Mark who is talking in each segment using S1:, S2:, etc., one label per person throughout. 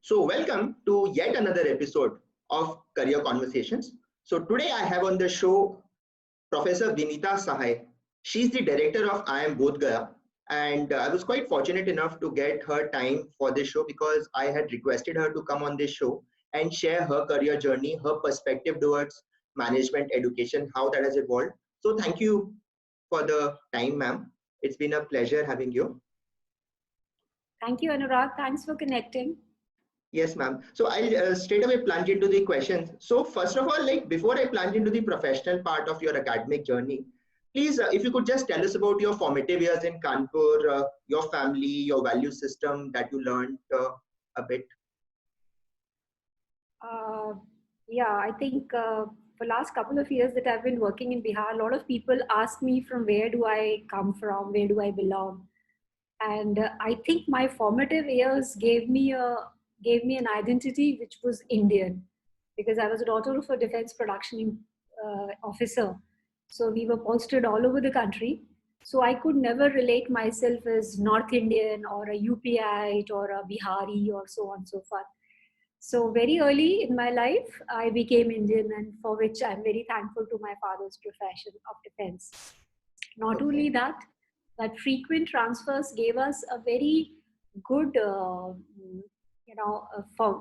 S1: So welcome to yet another episode of Career Conversations. So today I have on the show Professor Vinita Sahay. She's the director of IIM Bodh Gaya, and I was quite fortunate enough to get her time for this show because I had requested her to come on this show and share her career journey, her perspective towards management education, how that has evolved. So thank you for the time, ma'am. It's been a pleasure having you.
S2: Thank you, Anurag. Thanks for connecting.
S1: Yes, ma'am. So I'll straight away plunge into the questions. So first of all, like before I plunge into the professional part of your academic journey, please, if you could just tell us about your formative years in Kanpur, your family, your value system that you learned a bit.
S2: Yeah, I think for last couple of years that I've been working in Bihar, a lot of people ask me from where do I come from, where do I belong, and I think my formative years gave me an identity which was Indian, because I was a daughter of a defense production officer. So we were posted all over the country. So I could never relate myself as North Indian or a UPite or a Bihari or so on and so forth. So very early in my life, I became Indian, and for which I'm very thankful to my father's profession of defense. Not only that, but frequent transfers gave us a very good,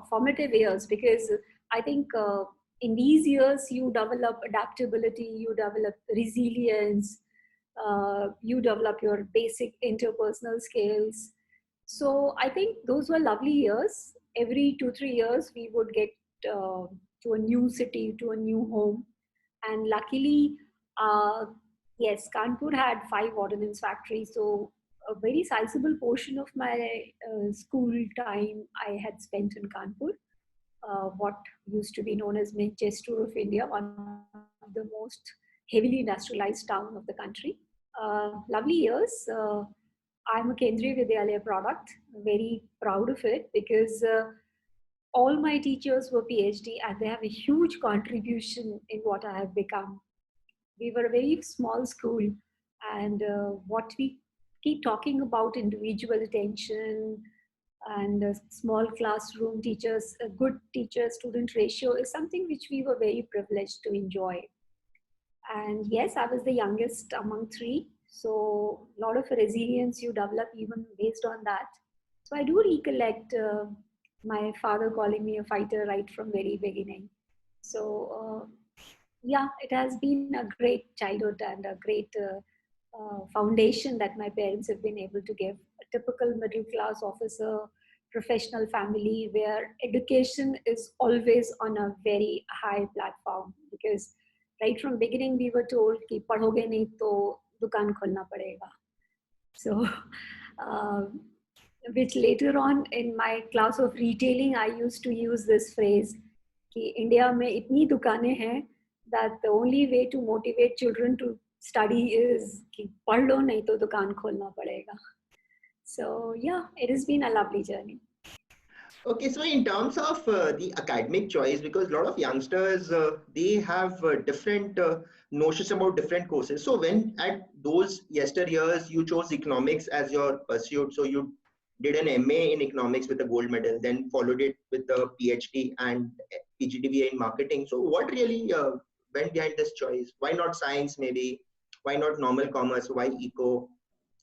S2: formative years, because I think in these years you develop adaptability, you develop resilience, you develop your basic interpersonal skills. So I think those were lovely years. Every 2-3 years we would get to a new city, to a new home, and luckily, yes, Kanpur had 5 ordnance factories, so a very sizable portion of my school time I had spent in Kanpur, what used to be known as Manchester of India, one of the most heavily industrialized town of the country. Lovely years. I'm a Kendriya Vidyalaya product. Very proud of it, because all my teachers were PhD and they have a huge contribution in what I have become. We were a very small school, and what we keep talking about, individual attention and small classroom teachers, a good teacher student ratio, is something which we were very privileged to enjoy. And yes, I was the youngest among three, so a lot of resilience you develop even based on that. So I do recollect my father calling me a fighter right from very beginning. So yeah, it has been a great childhood and a great foundation that my parents have been able to give. A typical middle class officer, professional family, where education is always on a very high platform, because right from beginning we were told कि पढ़ोगे नहीं तो दुकान खोलना पड़ेगा. So uh, which later on in my class of retailing I used to use this phrase कि India में इतनी दुकानें हैं that the only way to motivate children to study is कि पढ़ लो नहीं तो दुकान खोलना पड़ेगा. So yeah, it has been a lovely journey.
S1: Okay, so in terms of the academic choice, because a lot of youngsters, they have different notions about different courses. So when at those yesteryears, you chose economics as your pursuit, so you did an MA in economics with a gold medal, then followed it with a PhD and PGDBA in marketing. So what really went behind this choice? Why not science maybe? Why not normal commerce? Why eco?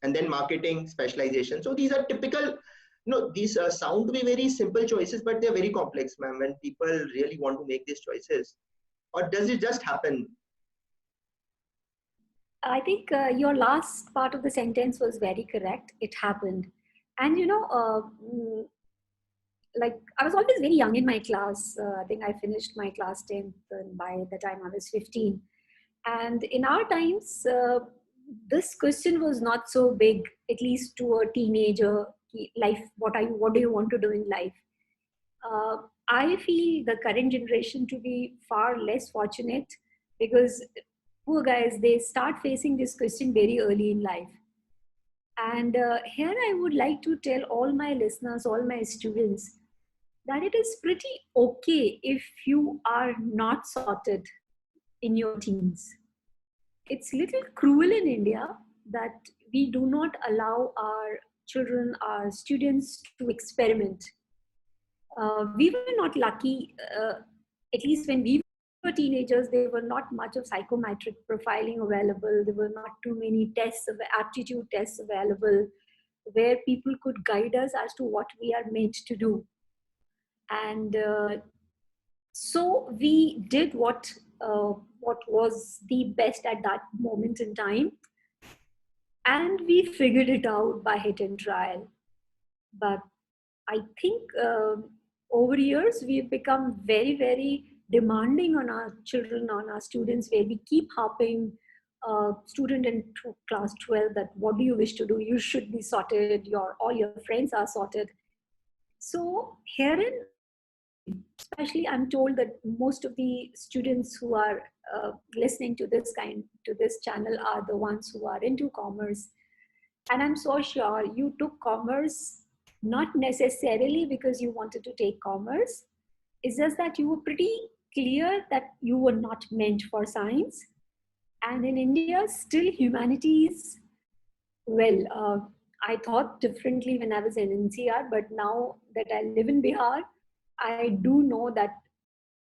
S1: And then marketing specialization. So these are typical, these sound to be very simple choices, but they're very complex, ma'am, when people really want to make these choices. Or does it just happen?
S2: I think your last part of the sentence was very correct. It happened. And like I was always very young in my class. I think I finished my class 10th by the time I was 15. And in our times, this question was not so big, at least to a teenager. Life, what do you want to do in life? I feel the current generation to be far less fortunate, because poor guys, they start facing this question very early in life. And here I would like to tell all my listeners, all my students, that it is pretty okay if you are not sorted in your teens. It's little cruel in India that we do not allow our children, our students to experiment. We were not lucky, at least when we were teenagers, there were not much of psychometric profiling available. There were not too many tests, of aptitude tests available, where people could guide us as to what we are meant to do. And so we did what was the best at that moment in time, and we figured it out by hit and trial. But I think over years we've become very, very demanding on our children, on our students, where we keep harping student in class 12 that what do you wish to do? You should be sorted. All your friends are sorted. So herein, especially, I'm told that most of the students who are listening to this channel are the ones who are into commerce, and I'm so sure you took commerce not necessarily because you wanted to take commerce. It's just that you were pretty clear that you were not meant for science. And in India, still humanities, well, I thought differently when I was in NCR, but now that I live in Bihar, I do know that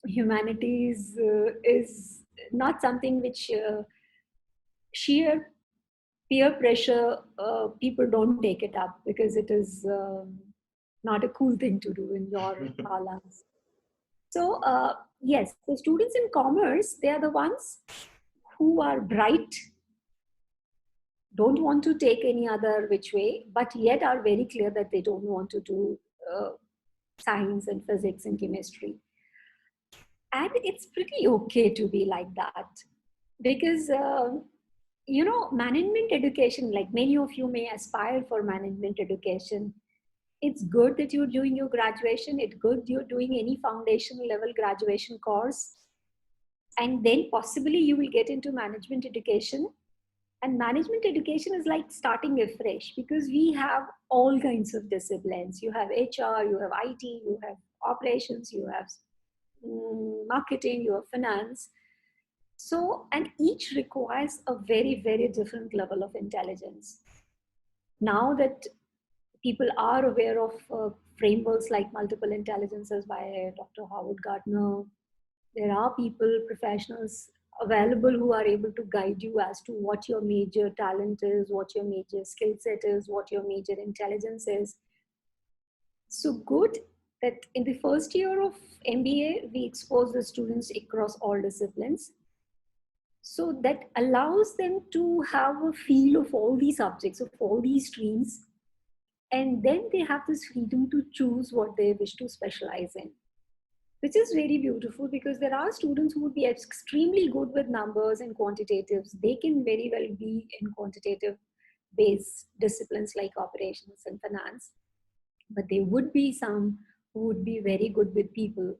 S2: humanities is not something which sheer peer pressure, people don't take it up because it is not a cool thing to do in your parlance. So, yes, the students in commerce, they are the ones who are bright, don't want to take any other which way, but yet are very clear that they don't want to do uh, science and physics and chemistry. And it's pretty okay to be like that because management education, like many of you may aspire for management education. It's good that you're doing your graduation. It's good you're doing any foundation level graduation course. And then possibly you will get into management education. And management education is like starting afresh because we have all kinds of disciplines. You have HR, you have IT, you have operations, you have marketing, you have finance. So, and each requires a very, very different level of intelligence. Now that people are aware of frameworks like multiple intelligences by Dr. Howard Gardner, there are people, professionals available who are able to guide you as to what your major talent is, what your major skill set is, what your major intelligence is. So good that in the first year of MBA, we expose the students across all disciplines. So that allows them to have a feel of all these subjects, of all these streams. And then they have this freedom to choose what they wish to specialize in, which is very beautiful because there are students who would be extremely good with numbers and quantitatives. They can very well be in quantitative based disciplines like operations and finance, but there would be some who would be very good with people.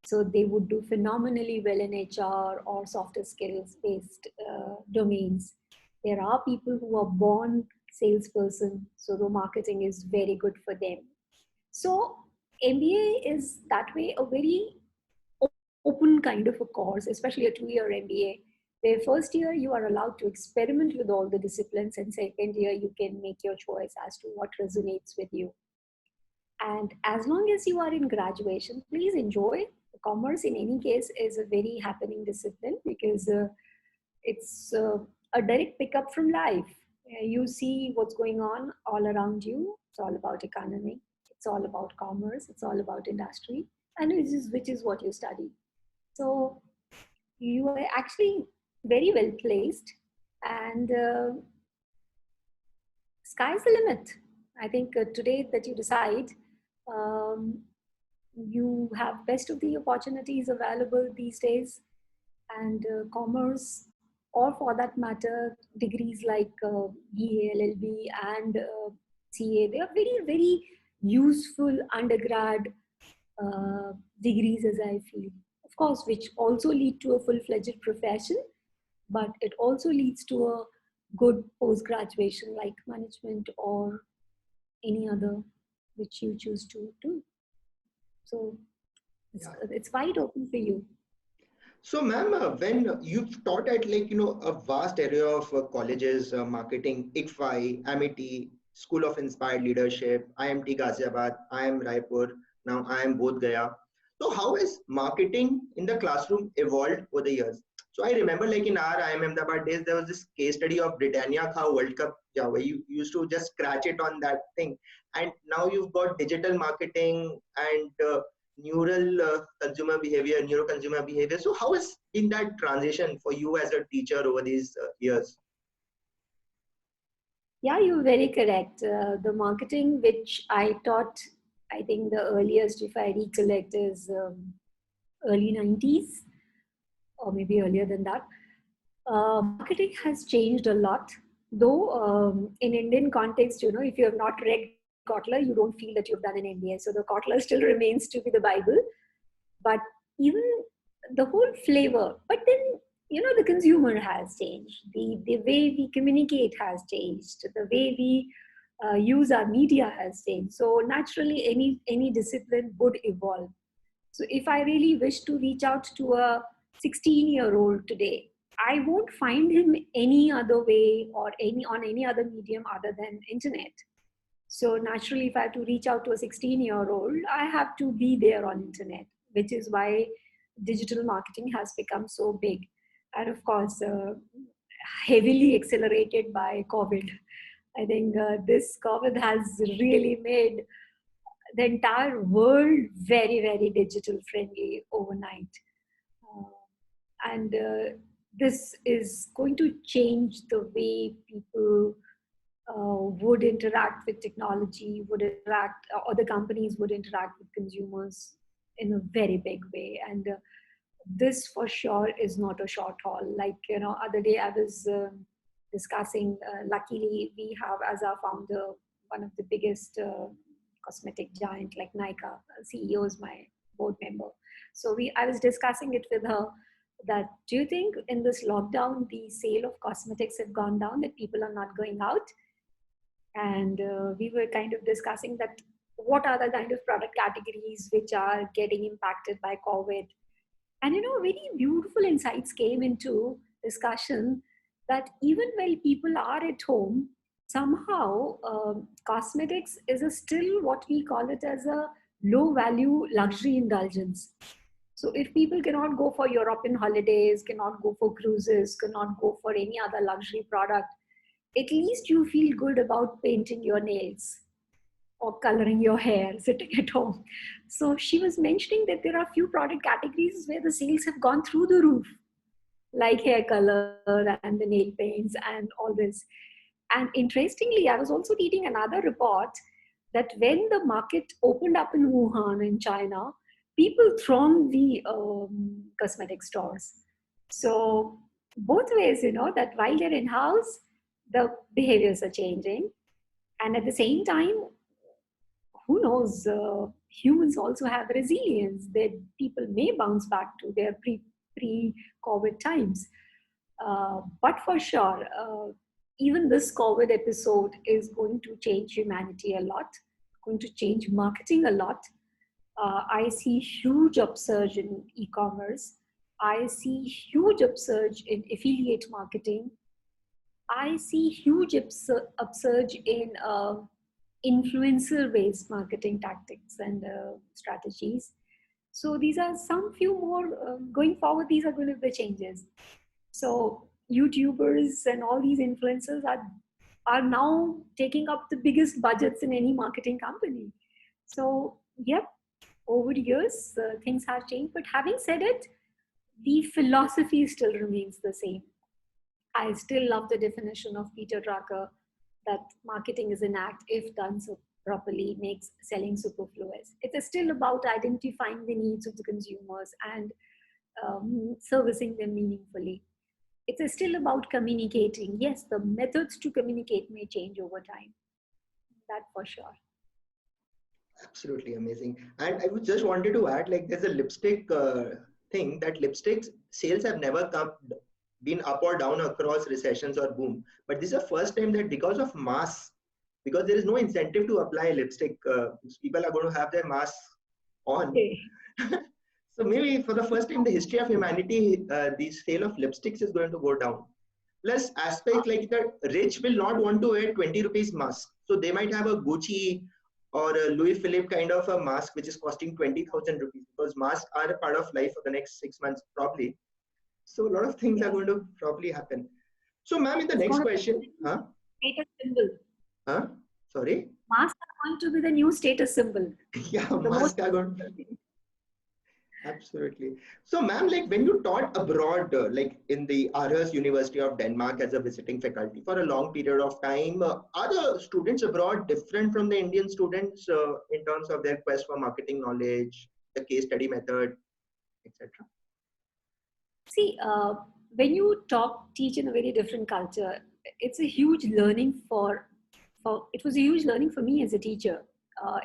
S2: So they would do phenomenally well in HR or softer skills based domains. There are people who are born salesperson, so the marketing is very good for them. So MBA is that way a very open kind of a course, especially a 2-year MBA, where first year you are allowed to experiment with all the disciplines, and second year you can make your choice as to what resonates with you. And as long as you are in graduation, please enjoy. Commerce in any case is a very happening discipline because it's a direct pickup from life. You see what's going on all around you. It's all about economy. It's all about commerce. It's all about industry, and which is what you study. So you are actually very well placed, and sky's the limit. I think today that you decide, um, you have best of the opportunities available these days, and commerce, or for that matter, degrees like BA, LLB, and CA, they are very, very useful undergrad degrees, as I feel. Of course, which also lead to a full-fledged profession, but it also leads to a good post-graduation like management or any other which you choose to do. So it's wide open for you.
S1: So, ma'am, when you've taught at a vast area of colleges, marketing, ICFI, Amity, School of Inspired Leadership, IMT Ghaziabad, IIM Raipur. now IIM Bodh Gaya. So how has marketing in the classroom evolved over the years? So I remember like in our IIM Ahmedabad days, there was this case study of Britannia Kha World Cup Java. You used to just scratch it on that thing. And now you've got digital marketing and neuro consumer behavior. So how has been that transition for you as a teacher over these years?
S2: Yeah, you're very correct. The marketing which I taught, I think the earliest, if I recollect, is early 90s or maybe earlier than that. Marketing has changed a lot. Though in Indian context, if you have not read Kotler, you don't feel that you've done an MBA. So the Kotler still remains to be the Bible. But even the whole flavor, but then the consumer has changed, the way we communicate has changed, the way we use our media has changed. So naturally any discipline would evolve. So if I really wish to reach out to a 16-year-old today, I won't find him any other way or any other medium other than internet. So naturally, if I have to reach out to a 16-year-old, I have to be there on internet, which is why digital marketing has become so big. And of course, heavily accelerated by COVID. I think this COVID has really made the entire world very, very digital friendly overnight. And this is going to change the way people would interact with technology, or the companies would interact with consumers in a very big way. And this for sure is not a short haul. Like, other day I was discussing, luckily we have as our founder, one of the biggest cosmetic giant like Nykaa, CEO is my board member. So I was discussing it with her that, do you think in this lockdown, the sale of cosmetics have gone down, that people are not going out? And we were kind of discussing that what are the kind of product categories which are getting impacted by COVID. And very beautiful insights came into discussion that even while people are at home, somehow cosmetics is still what we call it as a low value luxury indulgence. So if people cannot go for European holidays, cannot go for cruises, cannot go for any other luxury product, at least you feel good about painting your nails or coloring your hair sitting at home. So she was mentioning that there are few product categories where the sales have gone through the roof, like hair color and the nail paints and all this. And interestingly, I was also reading another report that when the market opened up in Wuhan in China, people thronged the cosmetic stores. So both ways, that while they're in-house, the behaviors are changing. And at the same time, who knows, humans also have resilience, that people may bounce back to their pre-COVID times. But for sure, even this COVID episode is going to change humanity a lot, going to change marketing a lot. I see huge upsurge in e-commerce. I see huge upsurge in affiliate marketing. I see huge upsurge in influencer-based marketing tactics and strategies. So these are some few more, going forward, these are going to be the changes. So YouTubers and all these influencers are now taking up the biggest budgets in any marketing company. So yep, over the years, things have changed. But having said it, the philosophy still remains the same. I still love the definition of Peter Drucker that marketing is an act, if done so properly, makes selling superfluous. It is still about identifying the needs of the consumers and servicing them meaningfully. It is still about communicating. Yes, the methods to communicate may change over time. That for sure.
S1: Absolutely amazing. And I would just wanted to add, like, there's a lipstick thing that lipsticks sales have never been up or down across recessions or boom. But this is the first time that because of mass, because there is no incentive to apply lipstick, people are going to have their masks on.
S2: Okay.
S1: So maybe for the first time in the history of humanity, the sale of lipsticks is going to go down. Plus aspect like the rich will not want to wear 20 rupees mask. So they might have a Gucci or a Louis Philippe kind of a mask which is costing 20,000 rupees, because masks are a part of life for the next 6 months probably. So a lot of things are
S2: Yeah,
S1: going to probably happen. So ma'am, in the
S2: it's
S1: next
S2: going to
S1: question,
S2: be
S1: huh?
S2: a status symbol.
S1: Huh? Sorry?
S2: Masks are going to be the new status symbol.
S1: Yeah,
S2: The most
S1: mask are going to, absolutely. So ma'am, like when you taught abroad, like in the Aarhus University of Denmark as a visiting faculty for a long period of time, are the students abroad different from the Indian students in terms of their quest for marketing knowledge, the case study method, etc.?
S2: See, when you teach in a very different culture, it's a huge learning it was a huge learning for me as a teacher.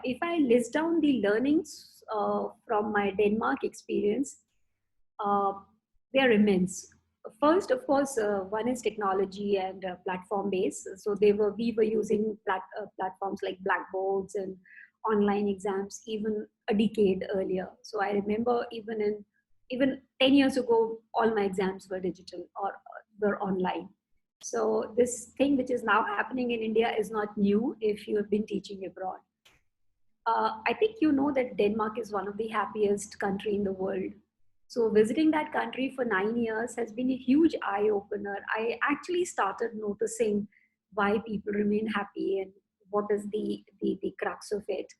S2: If I list down the learnings from my Denmark experience, uh, they are immense. First, of course, one is technology and platform based. So we were using platforms like blackboards and online exams even a decade earlier. So I remember even 10 years ago, all my exams were digital or were online. So this thing which is now happening in India is not new if you have been teaching abroad. I think you know that Denmark is one of the happiest country in the world. So visiting that country for 9 years has been a huge eye opener. I actually started noticing why people remain happy and what is the crux of it.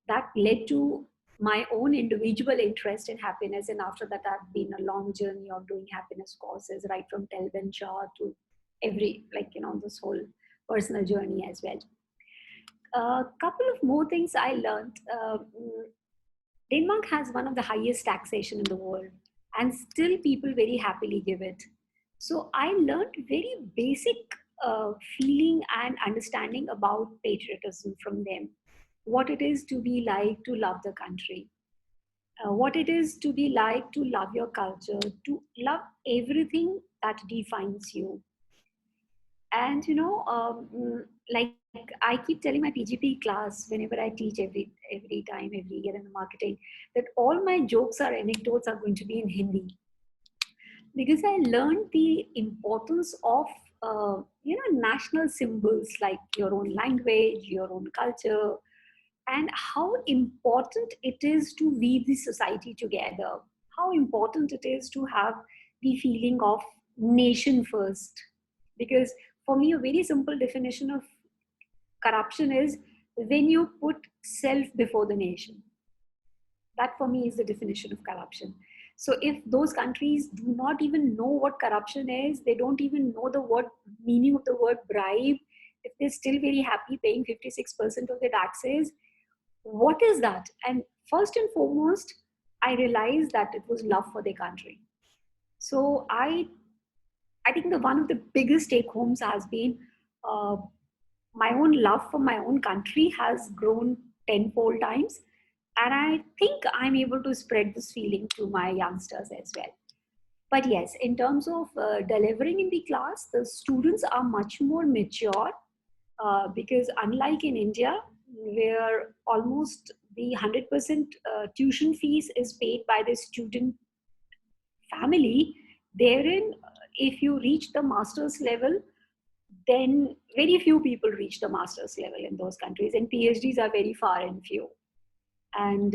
S2: That led to my own individual interest in happiness. And after that, I've been a long journey of doing happiness courses, right from Tel Ben Shah to this whole personal journey as well. A couple of more things I learned. Denmark has one of the highest taxation in the world, and still people very happily give it. So I learned very basic feeling and understanding about patriotism from them. What it is to be like to love the country, what it is to be like to love your culture, to love everything that defines you. And like I keep telling my PGP class whenever I teach every time, every year in the marketing, that all my jokes or anecdotes are going to be in Hindi, because I learned the importance of national symbols like your own language, your own culture, and how important it is to weave the society together, how important it is to have the feeling of nation first. Because for me, a very simple definition of corruption is when you put self before the nation. That for me is the definition of corruption. So if those countries do not even know what corruption is, they don't even know the word meaning of the word bribe, if they're still very happy paying 56% of their taxes, what is that? And first and foremost, I realized that it was love for their country. So I think the one of the biggest take homes has been uh, my own love for my own country has grown tenfold times, and I think I'm able to spread this feeling to my youngsters as well. But yes, in terms of delivering in the class, the students are much more mature, because unlike in India, where almost the 100% tuition fees is paid by the student family, therein, if you reach the master's level, then very few people reach the master's level in those countries, and PhDs are very far and few. And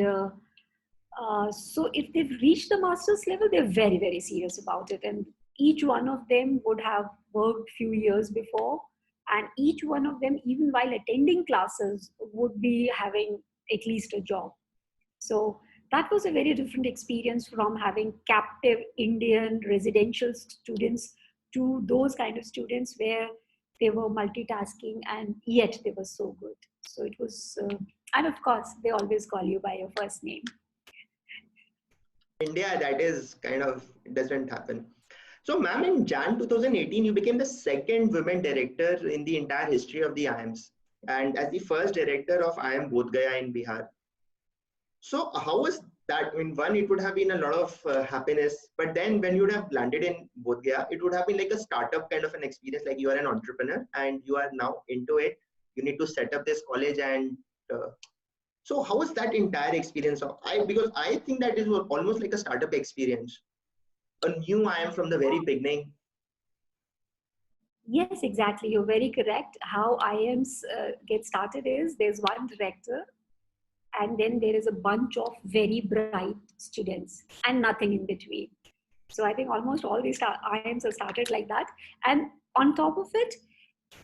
S2: so if they've reached the master's level, they're very, very serious about it. And each one of them would have worked few years before. And each one of them, even while attending classes, would be having at least a job. So that was a very different experience from having captive Indian residential students to those kind of students where they were multitasking and yet they were so good. So it was, and of course, they always call you by your first name.
S1: India, that is kind of, it doesn't happen. So, ma'am, in Jan 2018, you became the second women director in the entire history of the IIMs, and as the first director of IIM Bodh Gaya in Bihar. So, how was that? I mean, one, it would have been a lot of happiness, but then when you would have landed in Bodh Gaya, it would have been like a startup kind of an experience. Like you are an entrepreneur and you are now into it. You need to set up this college and so how was that entire experience of I because I think that is almost like a startup experience. A new I am from the very beginning.
S2: Yes, exactly. You're very correct. How IIMs get started is there's one director, and then there is a bunch of very bright students and nothing in between. So I think almost all these IIMs are started like that. And on top of it,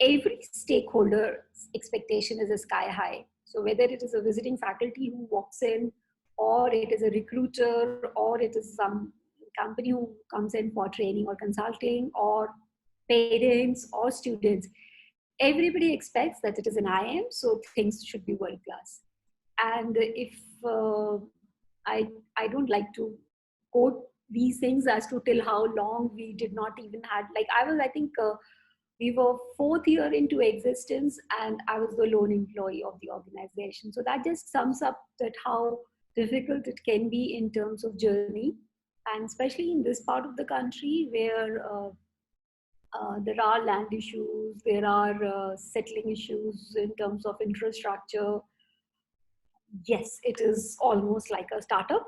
S2: every stakeholder's expectation is a sky high. So whether it is a visiting faculty who walks in, or it is a recruiter, or it is some company who comes in for training or consulting, or parents or students, everybody expects that it is an IIM, so things should be world class. And if I don't like to quote these things as to till how long we did not even had, like I think we were fourth year into existence and I was the lone employee of the organization. So that just sums up that how difficult it can be in terms of journey, and especially in this part of the country where there are land issues, there are settling issues in terms of infrastructure. Yes, it is almost like a startup.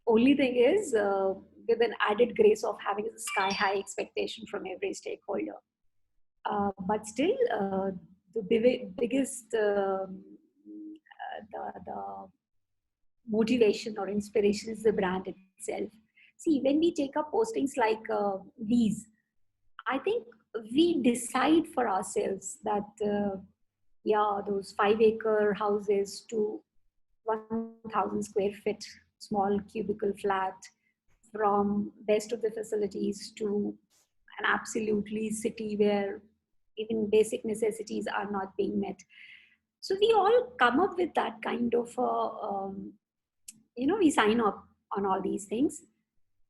S2: Only thing is, with an added grace of having a sky high expectation from every stakeholder. But still, the biggest the motivation or inspiration is the brand itself. See, when we take up postings like these, I think we decide for ourselves that, yeah, those 5-acre houses to 1,000 square feet small cubicle flat, from best of the facilities to an absolutely city where even basic necessities are not being met. So we all come up with that kind of, we sign up on all these things.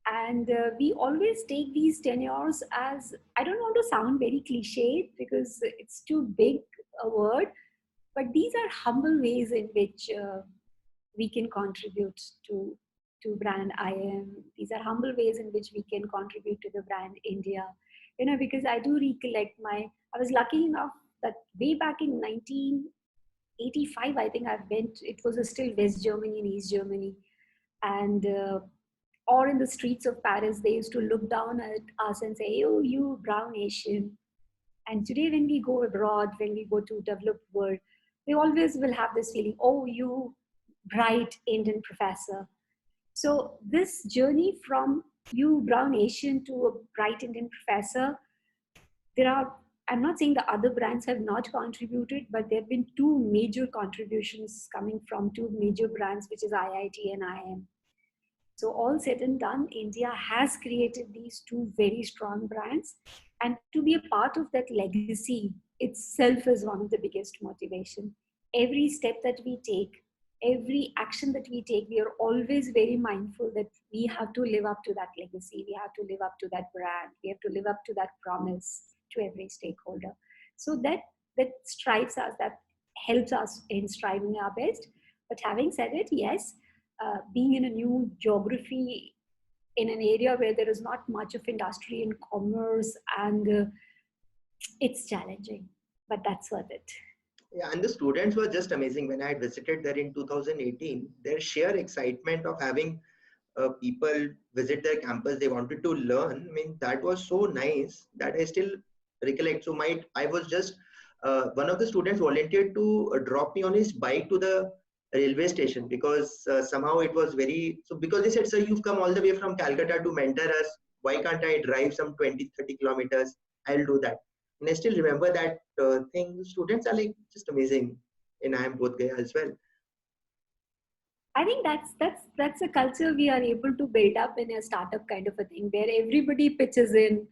S2: And we always take these tenures as, I don't want to sound very cliche because it's too big a word, but these are humble ways in which we can contribute to brand IIM. These are humble ways in which we can contribute to the brand India. Because I do recollect I was lucky enough that way back in 1985, I think I went, it was still West Germany and East Germany. And or in the streets of Paris, they used to look down at us and say, "Oh, you brown Asian." And today, when we go abroad, when we go to developed world, they always will have this feeling, "Oh, you bright Indian professor." So this journey from you brown Asian to a bright Indian professor, there are, I'm not saying the other brands have not contributed, but there have been two major contributions coming from two major brands, which is IIT and IIM. So all said and done, India has created these two very strong brands, and to be a part of that legacy itself is one of the biggest motivation. Every step that we take, every action that we take, we are always very mindful that we have to live up to that legacy. We have to live up to that brand. We have to live up to that promise to every stakeholder. So that strives us, that helps us in striving our best. But having said it, yes, being in a new geography in an area where there is not much of industry and commerce, and it's challenging, but that's worth it.
S1: Yeah, and the students were just amazing. When I had visited there in 2018, their sheer excitement of having people visit their campus, they wanted to learn. I mean, that was so nice that I still recollect. So I was just, one of the students volunteered to drop me on his bike to the railway station, because somehow it was very, so because they said, "Sir, you've come all the way from Calcutta to mentor us. Why can't I drive some 20-30 kilometers? I'll do that." And I still remember that thing. Students are like just amazing in IIM Bodh Gaya as well.
S2: I think that's a culture we are able to build up in a startup kind of a thing, where everybody pitches in,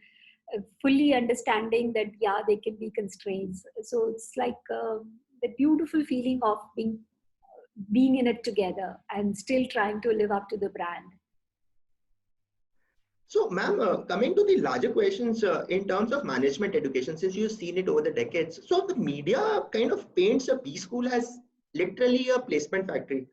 S2: fully understanding that yeah, there can be constraints. So it's like the beautiful feeling of being in it together and still trying to live up to the brand.
S1: So, ma'am, coming to the larger questions in terms of management education, since you've seen it over the decades, so the media kind of paints a B school as literally a placement factory.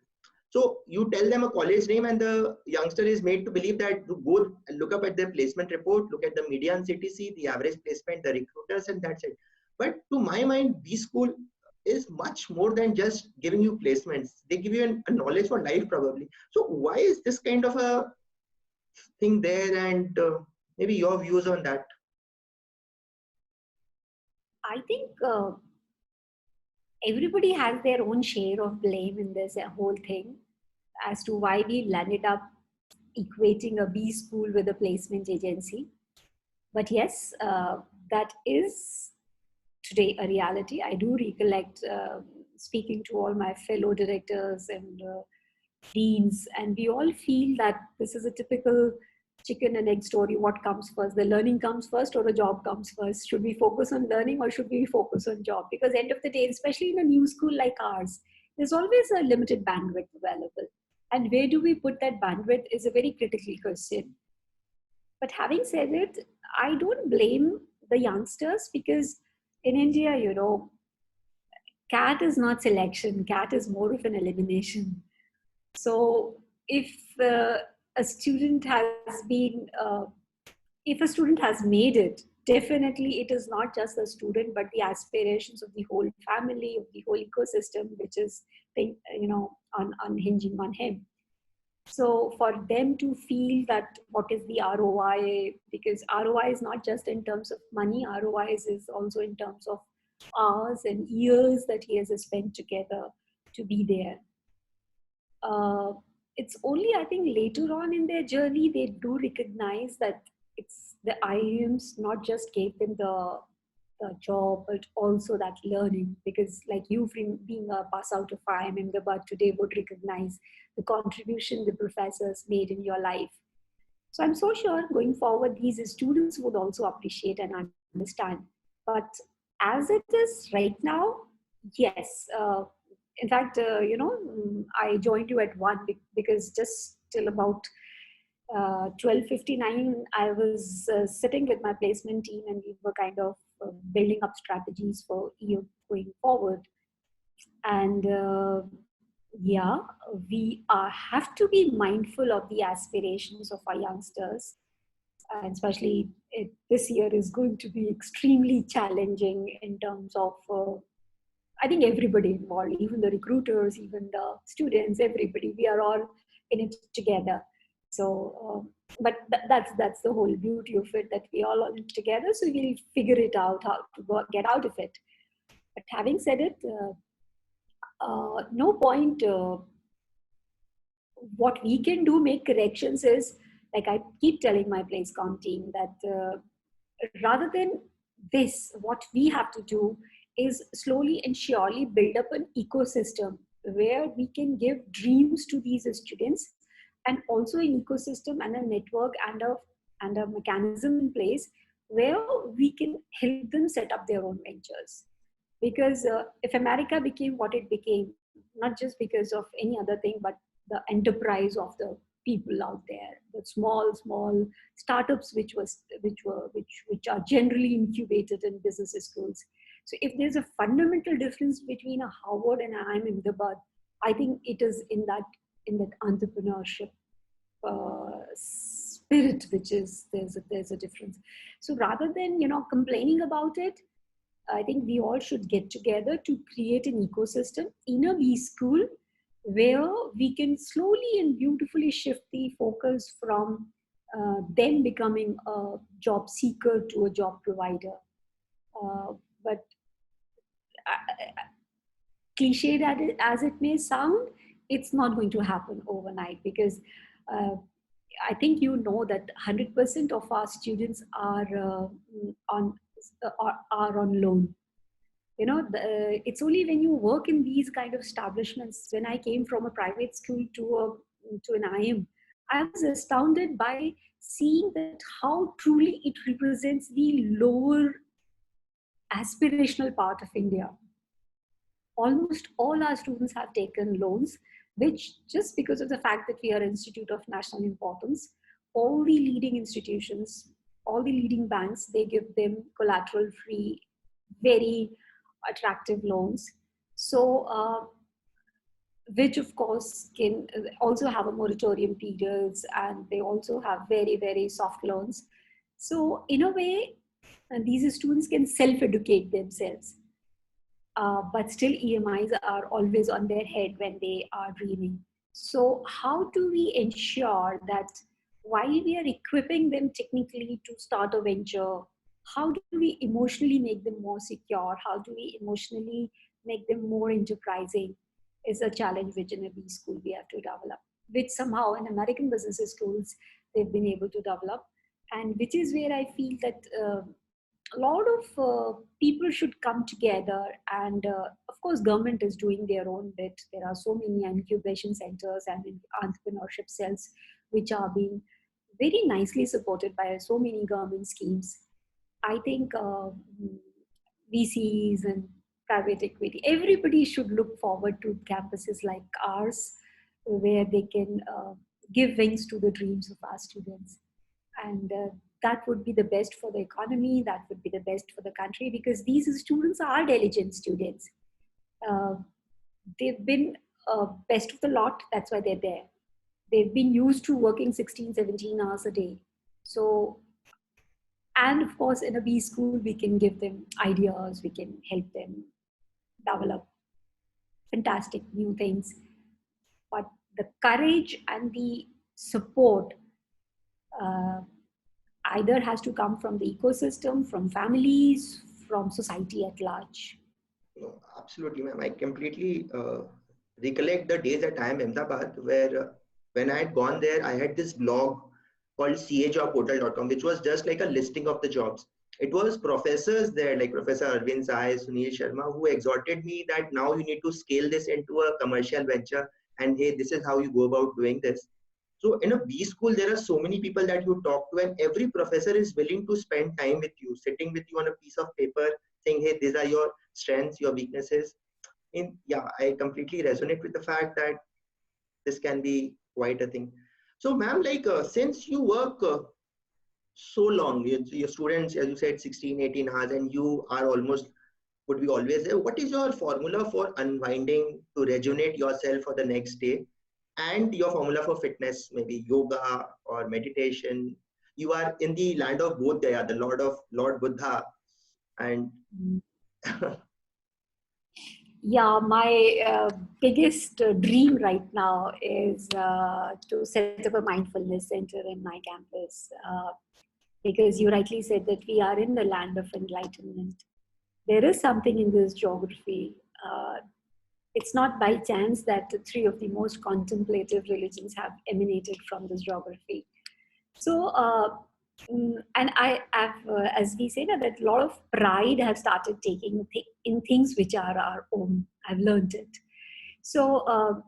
S1: So you tell them a college name, and the youngster is made to believe that to go look up at their placement report, look at the median CTC, the average placement, the recruiters, and that's it. But to my mind, B school is much more than just giving you placements. They give you a knowledge for life, probably. So why is this kind of a thing there, and maybe your views on that?
S2: I think everybody has their own share of blame in this whole thing as to why we landed up equating a B school with a placement agency. But yes, that is today a reality. I do recollect speaking to all my fellow directors and deans, and we all feel that this is a typical chicken and egg story. What comes first? The learning comes first or the job comes first? Should we focus on learning or should we focus on job? Because end of the day, especially in a new school like ours, there's always a limited bandwidth available. And where do we put that bandwidth is a very critical question. But having said it, I don't blame the youngsters because in India, CAT is not selection, CAT is more of an elimination. So if a student has been, if a student has made it, definitely it is not just the student, but the aspirations of the whole family, of the whole ecosystem, which is, unhinging on him. So for them to feel that what is the ROI, because ROI is not just in terms of money, ROI is also in terms of hours and years that he has spent together to be there. It's only, I think, later on in their journey, they do recognize that it's the IIMs not just gave them the job, but also that learning. Because like you being a pass out of IIM but today would recognize the contribution the professors made in your life. So I'm so sure going forward, these students would also appreciate and understand. But as it is right now, yes. In fact, I joined you at 1 because just till about 12:59, I was sitting with my placement team and we were kind of building up strategies for year going forward. And yeah, we have to be mindful of the aspirations of our youngsters. And especially this year is going to be extremely challenging in terms of I think everybody involved, even the recruiters, even the students, everybody, we are all in it together. So, but that's the whole beauty of it, that we all in it together. So we'll figure it out how to get out of it. But having said it, no point. What we can do, make corrections is, like I keep telling my place com team that rather than this, what we have to do is slowly and surely build up an ecosystem where we can give dreams to these students, and also an ecosystem and a network and a mechanism in place where we can help them set up their own ventures. Because if America became what it became, not just because of any other thing, but the enterprise of the people out there, the small startups which are generally incubated in business schools. So if there's a fundamental difference between a Harvard and IIM Ahmedabad, I think it is in that entrepreneurship spirit, which is there's a difference. So rather than complaining about it, I think we all should get together to create an ecosystem in a B school where we can slowly and beautifully shift the focus from them becoming a job seeker to a job provider. But cliched as it may sound, it's not going to happen overnight, because uh, I think that 100% of our students on are on loan. It's only when you work in these kind of establishments. When I came from a private school to an IIM, I was astounded by seeing that how truly it represents the lower aspirational part of India. Almost all our students have taken loans, which, just because of the fact that we are an institute of national importance, all the leading institutions, all the leading banks, they give them collateral free, very attractive loans. So, which of course can also have a moratorium periods, and they also have very, very soft loans. So in a way, these students can self-educate themselves. But still EMIs are always on their head when they are dreaming. So how do we ensure that while we are equipping them technically to start a venture, how do we emotionally make them more secure? How do we emotionally make them more enterprising? Is a challenge which in a B school we have to develop, which somehow in American business schools they've been able to develop, and which is where I feel that a lot of people should come together. And of course, government is doing their own bit. There are so many incubation centers and entrepreneurship cells which are being very nicely supported by so many government schemes. I think VCs and private equity, everybody should look forward to campuses like ours, where they can give wings to the dreams of our students. And that would be the best for the economy, that would be the best for the country, because these students are diligent students. Uh, they've been best of the lot, that's why they're there. They've been used to working 16, 17 hours a day. So, and of course, in a B school, we can give them ideas, we can help them develop fantastic new things. But the courage and the support uh, either has to come from the ecosystem, from families, from society at large.
S1: No, absolutely, ma'am. I completely recollect the days at IIM Ahmedabad where when I had gone there, I had this blog called cajobportal.com, which was just like a listing of the jobs. It was professors there, like Professor Arvind Sai, Sunil Sharma, who exhorted me that now you need to scale this into a commercial venture. And hey, this is how you go about doing this. So in a B school, there are so many people that you talk to, and every professor is willing to spend time with you, sitting with you on a piece of paper, saying, hey, these are your strengths, your weaknesses. Yeah, I completely resonate with the fact that this can be quite a thing. So, ma'am, like since you work so long, your students, as you said, 16, 18 hours, and you are almost would be always there. What is your formula for unwinding to rejuvenate yourself for the next day? And your formula for fitness, maybe yoga or meditation. You are in the land of Bodh Gaya, the Lord Buddha. And
S2: Yeah, my biggest dream right now is to set up a mindfulness center in my campus. Because you rightly said that we are in the land of enlightenment. There is something in this geography. It's not by chance that the three of the most contemplative religions have emanated from this geography. So, and I have, as we say, that a lot of pride have started taking in things which are our own. I've learned it. So,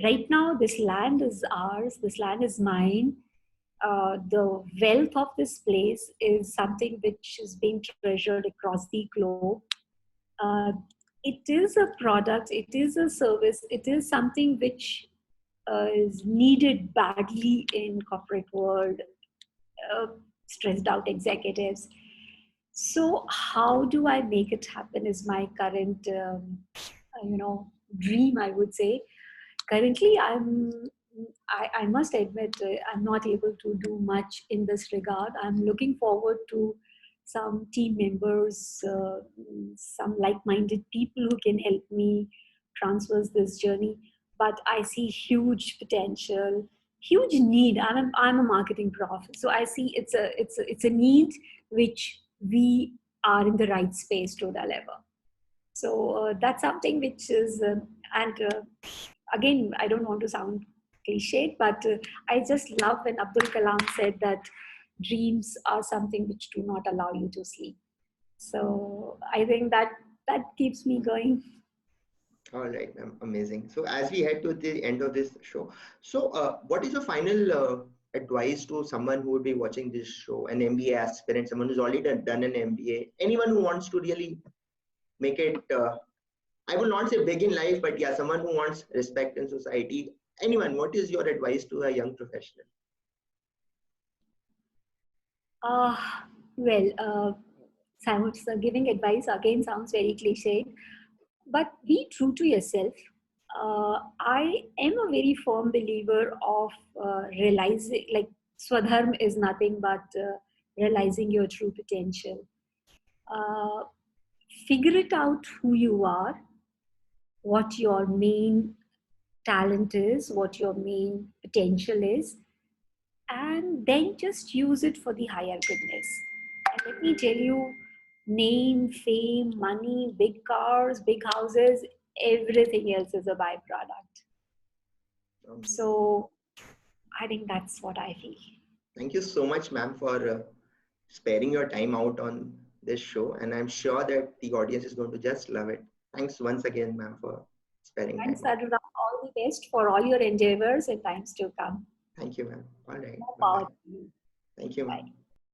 S2: right now, this land is ours, this land is mine. The wealth of this place is something which is being treasured across the globe. Uh, it is a product, it is a service, it is something which is needed badly in corporate world, uh, stressed out executives. So how do I make it happen is my current dream, I would say. Currently I must admit, I'm not able to do much in this regard. I'm looking forward to some team members, some like-minded people who can help me transverse this journey. But I see huge potential, huge need. I'm a marketing prof, so I see it's a need which we are in the right space to deliver. So that's something which is, and again, I don't want to sound cliched, but I just love when Abdul Kalam said that dreams are something which do not allow you to sleep. So I think that keeps me going.
S1: all right, ma'am, amazing. So as we head to the end of this show, so what is your final advice to someone who would be watching this show, an MBA aspirant, someone who's already done an MBA, anyone who wants to really make it, I will not say big in life, but yeah, someone who wants respect in society, anyone, what is your advice to a young professional?
S2: Uh, well, sounds, giving advice again sounds very cliched, but be true to yourself. I am a very firm believer of realizing, like, Swadharm is nothing but realizing your true potential. Uh, Figure it out who you are, what your main talent is, what your main potential is, and then just use it for the higher goodness. And let me tell you, name, fame, money, big cars, big houses, everything else is a byproduct. So I think that's what I feel.
S1: Thank you so much, ma'am, for sparing your time out on this show. And I'm sure that the audience is going to just love it. Thanks once again, ma'am, for sparing
S2: Thanks,
S1: time out.
S2: Aruna. All the best for all your endeavors in times to come.
S1: Thank you, ma'am. All right.
S2: More
S1: Bye
S2: power
S1: bye.
S2: to you.
S1: Thank you,
S2: Bye.
S1: ma'am.